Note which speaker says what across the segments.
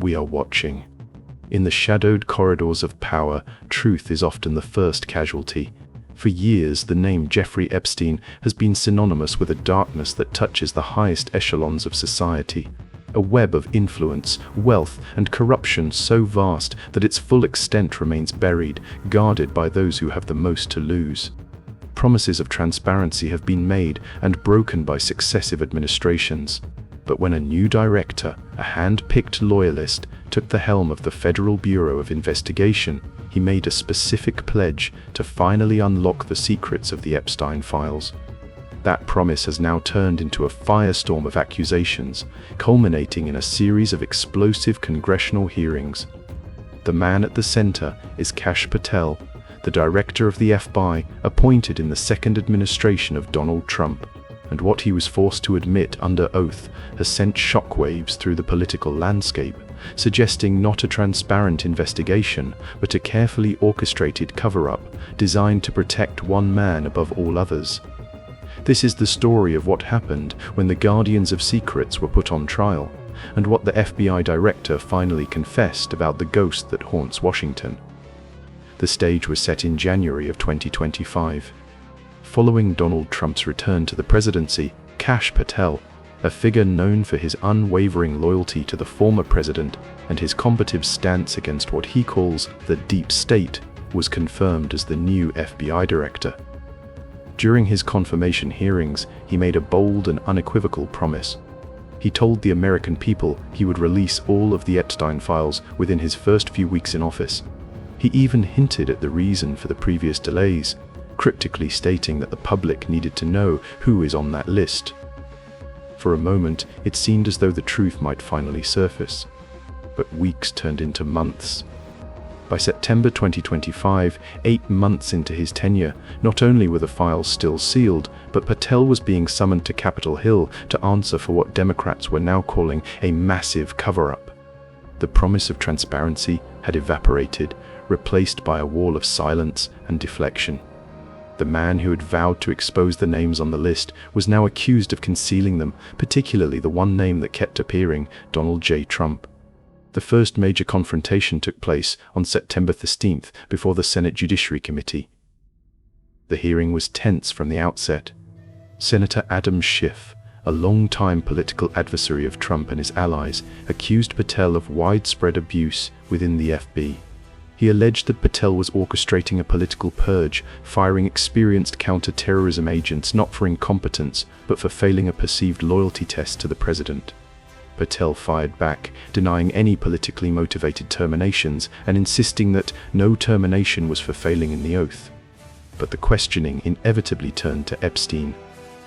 Speaker 1: We are watching. In the shadowed corridors of power, truth is often the first casualty. For years, the name Jeffrey Epstein has been synonymous with a darkness that touches the highest echelons of society. A web of influence, wealth, and corruption so vast that its full extent remains buried, guarded by those who have the most to lose. Promises of transparency have been made and broken by successive administrations. But when a new director, a hand-picked loyalist, took the helm of the Federal Bureau of Investigation, he made a specific pledge to finally unlock the secrets of the Epstein files. That promise has now turned into a firestorm of accusations, culminating in a series of explosive congressional hearings. The man at the center is Kash Patel, the director of the FBI appointed in the second administration of Donald Trump, and what he was forced to admit under oath has sent shockwaves through the political landscape, suggesting not a transparent investigation, but a carefully orchestrated cover-up designed to protect one man above all others. This is the story of what happened when the guardians of secrets were put on trial, and what the FBI director finally confessed about the ghost that haunts Washington. The stage was set in January of 2025. Following Donald Trump's return to the presidency, Kash Patel, a figure known for his unwavering loyalty to the former president and his combative stance against what he calls the deep state, was confirmed as the new FBI director. During his confirmation hearings, he made a bold and unequivocal promise. He told the American people he would release all of the Epstein files within his first few weeks in office. He even hinted at the reason for the previous delays, cryptically stating that the public needed to know who is on that list. For a moment, it seemed as though the truth might finally surface. But weeks turned into months. By September 2025, 8 months into his tenure, not only were the files still sealed, but Patel was being summoned to Capitol Hill to answer for what Democrats were now calling a massive cover-up. The promise of transparency had evaporated, replaced by a wall of silence and deflection. The man who had vowed to expose the names on the list was now accused of concealing them, particularly the one name that kept appearing, Donald J. Trump. The first major confrontation took place on September 15th before the Senate Judiciary Committee. The hearing was tense from the outset. Senator Adam Schiff, a long-time political adversary of Trump and his allies, accused Patel of widespread abuse within the FBI. He alleged that Patel was orchestrating a political purge, firing experienced counter-terrorism agents not for incompetence, but for failing a perceived loyalty test to the president. Patel fired back, denying any politically motivated terminations and insisting that no termination was for failing in the oath. But the questioning inevitably turned to Epstein.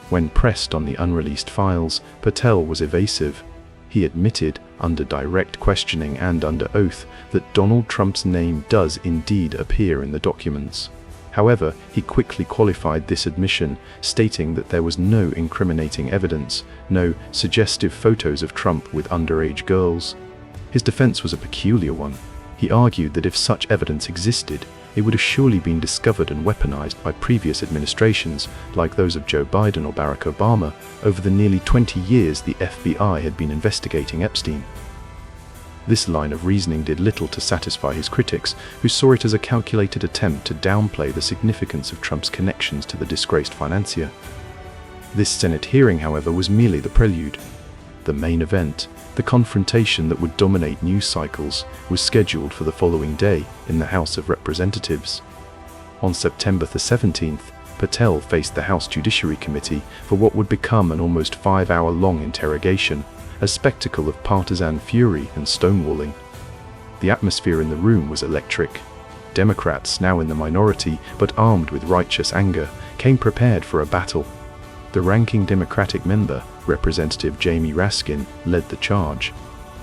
Speaker 1: When pressed on the unreleased files, Patel was evasive. He admitted, under direct questioning and under oath, that Donald Trump's name does indeed appear in the documents. However, he quickly qualified this admission, stating that there was no incriminating evidence, no suggestive photos of Trump with underage girls. His defense was a peculiar one. He argued that if such evidence existed, it would have surely been discovered and weaponized by previous administrations, like those of Joe Biden or Barack Obama, over the nearly 20 years the FBI had been investigating Epstein. This line of reasoning did little to satisfy his critics, who saw it as a calculated attempt to downplay the significance of Trump's connections to the disgraced financier. This Senate hearing, however, was merely the prelude. The main event, the confrontation that would dominate news cycles, was scheduled for the following day in the House of Representatives. On September the 17th, Patel faced the House Judiciary Committee for what would become an almost 5-hour-long interrogation, a spectacle of partisan fury and stonewalling. The atmosphere in the room was electric. Democrats, now in the minority but armed with righteous anger, came prepared for a battle. The ranking Democratic member, Representative Jamie Raskin, led the charge.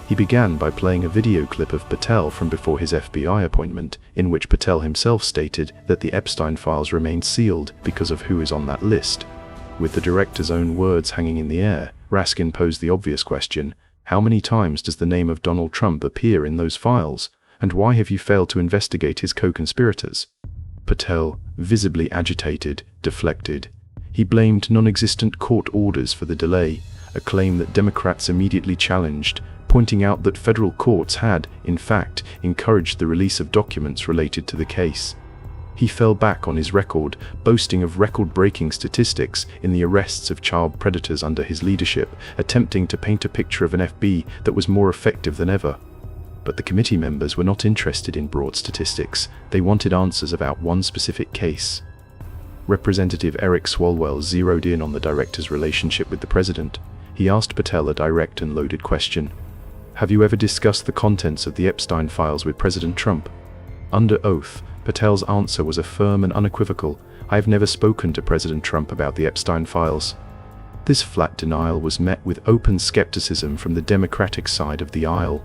Speaker 1: He began by playing a video clip of Patel from before his FBI appointment, in which Patel himself stated that the Epstein files remained sealed because of who is on that list. With the director's own words hanging in the air, Raskin posed the obvious question: how many times does the name of Donald Trump appear in those files, and why have you failed to investigate his co-conspirators? Patel, visibly agitated, deflected. He blamed non-existent court orders for the delay, a claim that Democrats immediately challenged, pointing out that federal courts had, in fact, encouraged the release of documents related to the case. He fell back on his record, boasting of record-breaking statistics in the arrests of child predators under his leadership, attempting to paint a picture of an FBI that was more effective than ever. But the committee members were not interested in broad statistics. They wanted answers about one specific case. Representative Eric Swalwell zeroed in on the director's relationship with the president. He asked Patel a direct and loaded question. "Have you ever discussed the contents of the Epstein files with President Trump?" Under oath, Patel's answer was firm and unequivocal. "I have never spoken to President Trump about the Epstein files." This flat denial was met with open skepticism from the Democratic side of the aisle.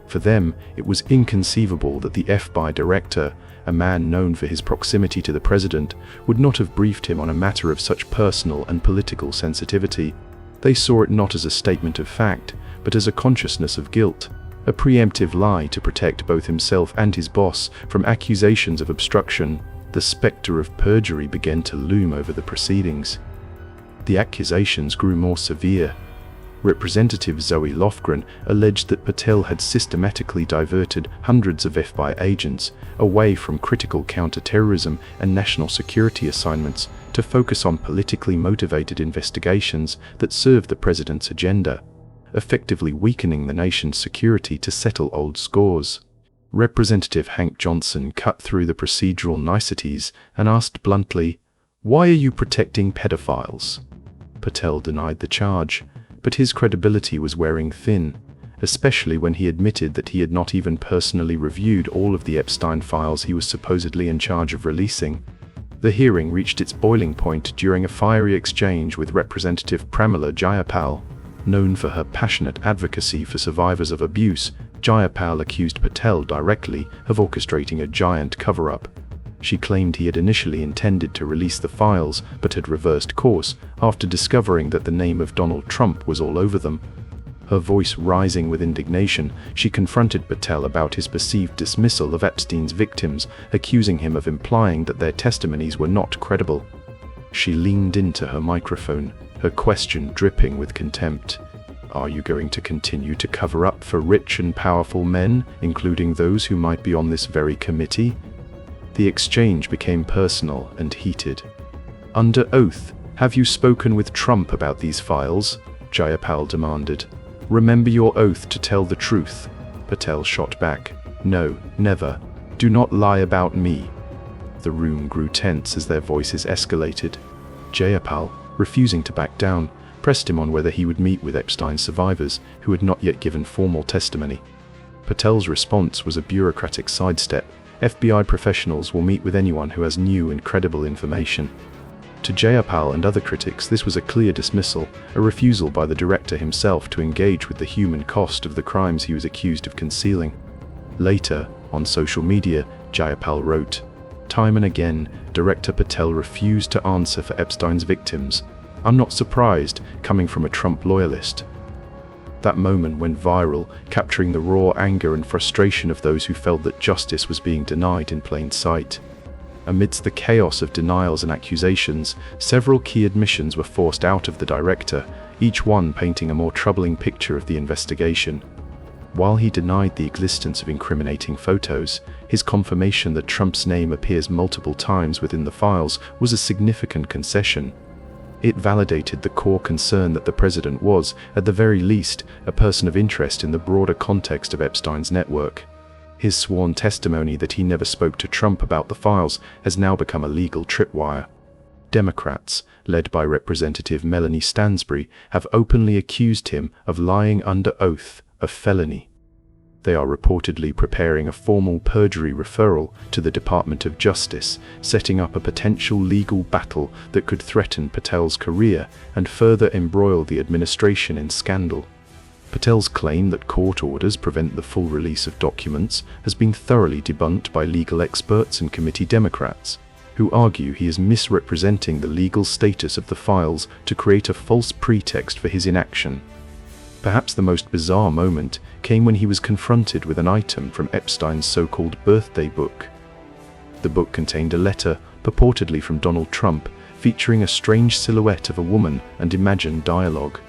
Speaker 1: For them, it was inconceivable that the FBI director, a man known for his proximity to the president, would not have briefed him on a matter of such personal and political sensitivity. They saw it not as a statement of fact, but as a consciousness of guilt, a preemptive lie to protect both himself and his boss from accusations of obstruction. The specter of perjury began to loom over the proceedings. The accusations grew more severe. Representative Zoe Lofgren alleged that Patel had systematically diverted hundreds of FBI agents away from critical counterterrorism and national security assignments to focus on politically motivated investigations that served the president's agenda, effectively weakening the nation's security to settle old scores. Representative Hank Johnson cut through the procedural niceties and asked bluntly, "Why are you protecting pedophiles?" Patel denied the charge, but his credibility was wearing thin, especially when he admitted that he had not even personally reviewed all of the Epstein files he was supposedly in charge of releasing. The hearing reached its boiling point during a fiery exchange with Representative Pramila Jayapal. Known for her passionate advocacy for survivors of abuse, Jayapal accused Patel directly of orchestrating a giant cover-up. She claimed he had initially intended to release the files but had reversed course after discovering that the name of Donald Trump was all over them. Her voice rising with indignation, she confronted Patel about his perceived dismissal of Epstein's victims, accusing him of implying that their testimonies were not credible. She leaned into her microphone, her question dripping with contempt. "Are you going to continue to cover up for rich and powerful men, including those who might be on this very committee?" The exchange became personal and heated. "Under oath, have you spoken with Trump about these files?" Jayapal demanded. "Remember your oath to tell the truth." Patel shot back. "No, never. Do not lie about me." The room grew tense as their voices escalated. Jayapal, refusing to back down, pressed him on whether he would meet with Epstein's survivors, who had not yet given formal testimony. Patel's response was a bureaucratic sidestep. "FBI professionals will meet with anyone who has new and credible information." To Jayapal and other critics, this was a clear dismissal, a refusal by the director himself to engage with the human cost of the crimes he was accused of concealing. Later, on social media, Jayapal wrote, "Time and again, Director Patel refused to answer for Epstein's victims. I'm not surprised, coming from a Trump loyalist." That moment went viral, capturing the raw anger and frustration of those who felt that justice was being denied in plain sight. Amidst the chaos of denials and accusations, several key admissions were forced out of the director, each one painting a more troubling picture of the investigation. While he denied the existence of incriminating photos, his confirmation that Trump's name appears multiple times within the files was a significant concession. It validated the core concern that the president was, at the very least, a person of interest in the broader context of Epstein's network. His sworn testimony that he never spoke to Trump about the files has now become a legal tripwire. Democrats, led by Representative Melanie Stansbury, have openly accused him of lying under oath, a felony. They are reportedly preparing a formal perjury referral to the Department of Justice, setting up a potential legal battle that could threaten Patel's career and further embroil the administration in scandal. Patel's claim that court orders prevent the full release of documents has been thoroughly debunked by legal experts and committee Democrats, who argue he is misrepresenting the legal status of the files to create a false pretext for his inaction. Perhaps the most bizarre moment came when he was confronted with an item from Epstein's so-called birthday book. The book contained a letter, purportedly from Donald Trump, featuring a strange silhouette of a woman and imagined dialogue.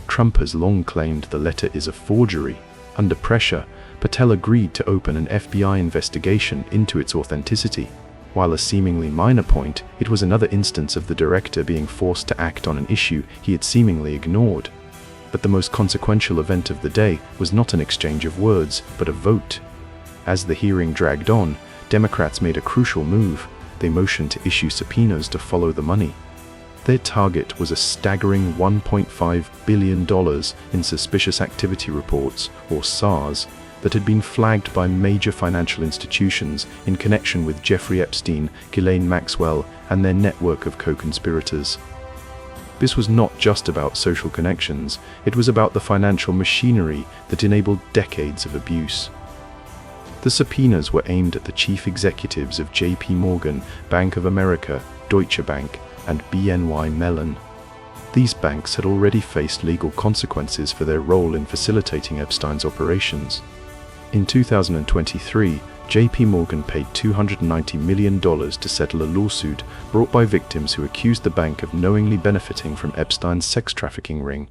Speaker 1: Trump has long claimed the letter is a forgery, Under pressure, Patel agreed to open an FBI investigation into its authenticity. While a seemingly minor point, it was another instance of the director being forced to act on an issue he had seemingly ignored. But the most consequential event of the day was not an exchange of words, but a vote. As the hearing dragged on, Democrats made a crucial move. They motioned to issue subpoenas to follow the money. Their target was a staggering $1.5 billion in suspicious activity reports, or SARs, that had been flagged by major financial institutions in connection with Jeffrey Epstein, Ghislaine Maxwell, and their network of co-conspirators. This was not just about social connections, it was about the financial machinery that enabled decades of abuse. The subpoenas were aimed at the chief executives of JP Morgan, Bank of America, Deutsche Bank, and BNY Mellon. These banks had already faced legal consequences for their role in facilitating Epstein's operations. In 2023, JP Morgan paid $290 million to settle a lawsuit brought by victims who accused the bank of knowingly benefiting from Epstein's sex trafficking ring.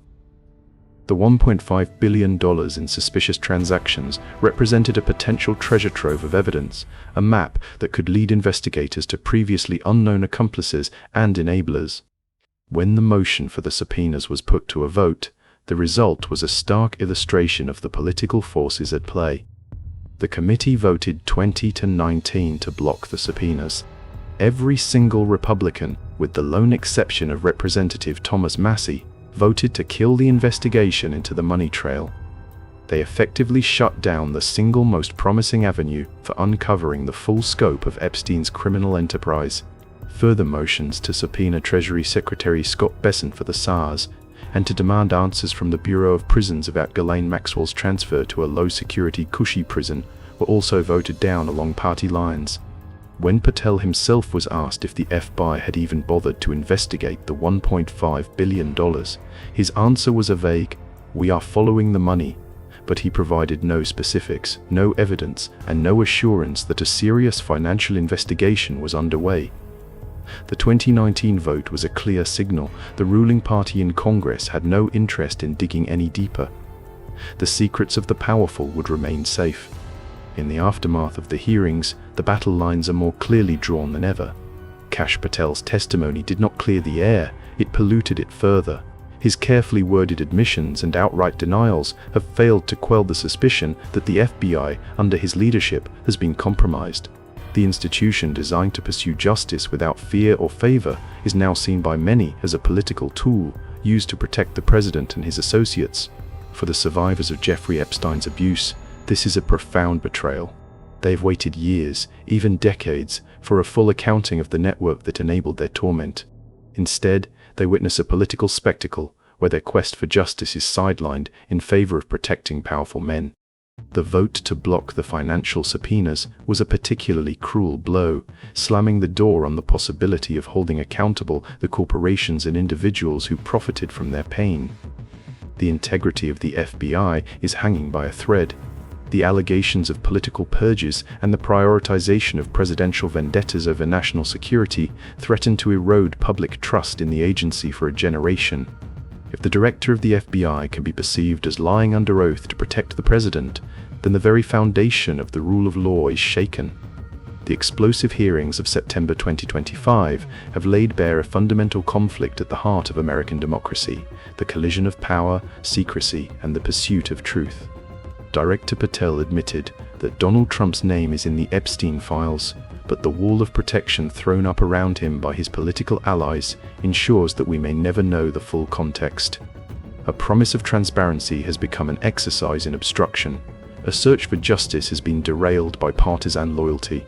Speaker 1: The $1.5 billion in suspicious transactions represented a potential treasure trove of evidence, a map that could lead investigators to previously unknown accomplices and enablers. When the motion for the subpoenas was put to a vote, the result was a stark illustration of the political forces at play. The committee voted 20-19 to block the subpoenas. Every single Republican, with the lone exception of Representative Thomas Massie, voted to kill the investigation into the money trail. They effectively shut down the single most promising avenue for uncovering the full scope of Epstein's criminal enterprise. Further motions to subpoena Treasury Secretary Scott Bessent for the SARs and to demand answers from the Bureau of Prisons about Ghislaine Maxwell's transfer to a low-security Cushy prison were also voted down along party lines. When Patel himself was asked if the FBI had even bothered to investigate the $1.5 billion, his answer was a vague, "We are following the money," but he provided no specifics, no evidence, and no assurance that a serious financial investigation was underway. The 2019 vote was a clear signal. The ruling party in Congress had no interest in digging any deeper. The secrets of the powerful would remain safe. In the aftermath of the hearings, the battle lines are more clearly drawn than ever. Kash Patel's testimony did not clear the air, it polluted it further. His carefully worded admissions and outright denials have failed to quell the suspicion that the FBI, under his leadership, has been compromised. The institution designed to pursue justice without fear or favor is now seen by many as a political tool used to protect the president and his associates. For the survivors of Jeffrey Epstein's abuse, this is a profound betrayal. They've waited years, even decades, for a full accounting of the network that enabled their torment. Instead, they witness a political spectacle where their quest for justice is sidelined in favor of protecting powerful men. The vote to block the financial subpoenas was a particularly cruel blow, slamming the door on the possibility of holding accountable the corporations and individuals who profited from their pain. The integrity of the FBI is hanging by a thread. The allegations of political purges and the prioritization of presidential vendettas over national security threaten to erode public trust in the agency for a generation. If the director of the FBI can be perceived as lying under oath to protect the president, then the very foundation of the rule of law is shaken. The explosive hearings of September 2025 have laid bare a fundamental conflict at the heart of American democracy, the collision of power, secrecy, and the pursuit of truth. Director Patel admitted that Donald Trump's name is in the Epstein files, but the wall of protection thrown up around him by his political allies ensures that we may never know the full context. A promise of transparency has become an exercise in obstruction. A search for justice has been derailed by partisan loyalty.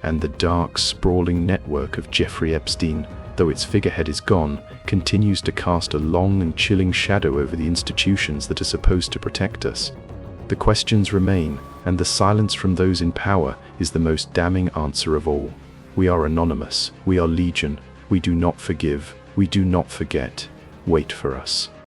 Speaker 1: And the dark, sprawling network of Jeffrey Epstein, though its figurehead is gone, continues to cast a long and chilling shadow over the institutions that are supposed to protect us. The questions remain, and the silence from those in power is the most damning answer of all. We are anonymous, we are legion, we do not forgive, we do not forget. Wait for us.